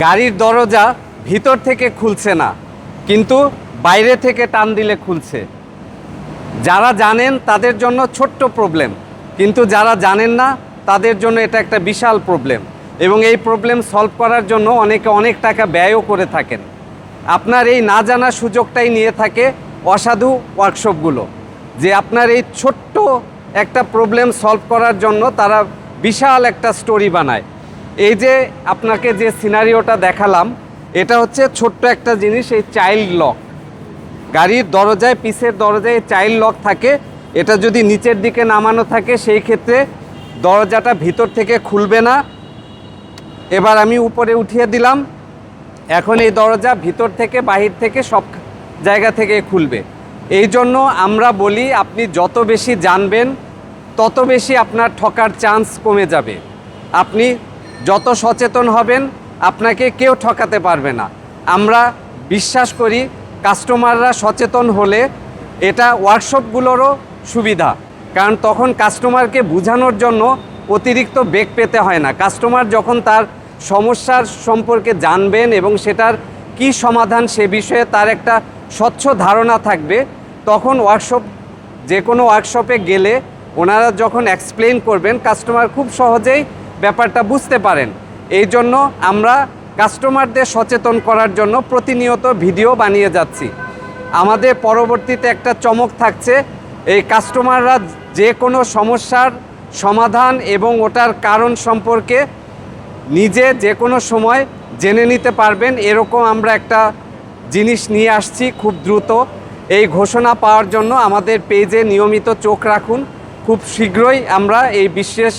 গাড়ির দরজা ভিতর থেকে খুলছে না, কিন্তু বাইরে থেকে টান দিলে খুলছে। যারা জানেন তাদের জন্য ছোট্ট প্রবলেম, কিন্তু যারা জানেন না তাদের জন্য এটা একটা বিশাল প্রবলেম, এবং এই প্রবলেম সলভ করার জন্য অনেকে অনেক টাকা ব্যয়ও করে থাকেন। আপনার এই না জানার সুযোগটাই নিয়ে থাকে অসাধু ওয়ার্কশপগুলো, যে আপনার এই ছোট্ট একটা প্রবলেম সলভ করার জন্য তারা বিশাল একটা স্টোরি বানায়। এই যে আপনাকে যে সিনারিওটা দেখালাম, এটা হচ্ছে ছোট্ট একটা জিনিস, এই চাইল্ড লক। গাড়ির দরজায়, পিছের দরজায় চাইল্ড লক থাকে। এটা যদি নিচের দিকে নামানো থাকে সেই ক্ষেত্রে দরজাটা ভিতর থেকে খুলবে না। এবার আমি উপরে উঠিয়ে দিলাম, এখন এই দরজা ভিতর থেকে বাহির থেকে সব জায়গা থেকে খুলবে। এই জন্য আমরা বলি আপনি যত বেশি জানবেন তত বেশি আপনার ঠকার চান্স কমে যাবে। আপনি যত সচেতন হবেন আপনাকে কেউ ঠকাতে পারবে না। আমরা বিশ্বাস করি কাস্টমাররা সচেতন হলে এটা ওয়ার্কশপগুলোরও সুবিধা, কারণ তখন কাস্টমারকে বোঝানোর জন্য অতিরিক্ত বেগ পেতে হয় না। কাস্টমার যখন তার সমস্যার সম্পর্কে জানবেন এবং সেটার কি সমাধান সে বিষয়ে তার একটা স্বচ্ছ ধারণা থাকবে, তখন যে কোনো ওয়ার্কশপে গেলে ওনারা যখন এক্সপ্লেন করবেন কাস্টমার খুব সহজেই ব্যাপারটা বুঝতে পারেন। এই জন্য আমরা কাস্টমারদের সচেতন করার জন্য প্রতিনিয়ত ভিডিও বানিয়ে যাচ্ছি। আমাদের পরবর্তীতে একটা চমক থাকছে, এই কাস্টমাররা যে কোনো সমস্যার সমাধান এবং ওটার কারণ সম্পর্কে নিজে যে কোনো সময় জেনে নিতে পারবেন, এরকম আমরা একটা জিনিস নিয়ে আসছি খুব দ্রুত। এই ঘোষণা পাওয়ার জন্য আমাদের পেজে নিয়মিত চোখ রাখুন। খুব শীঘ্রই আমরা এই বিশেষ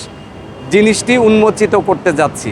জিনিসটি উন্মোচিত করতে যাচ্ছি।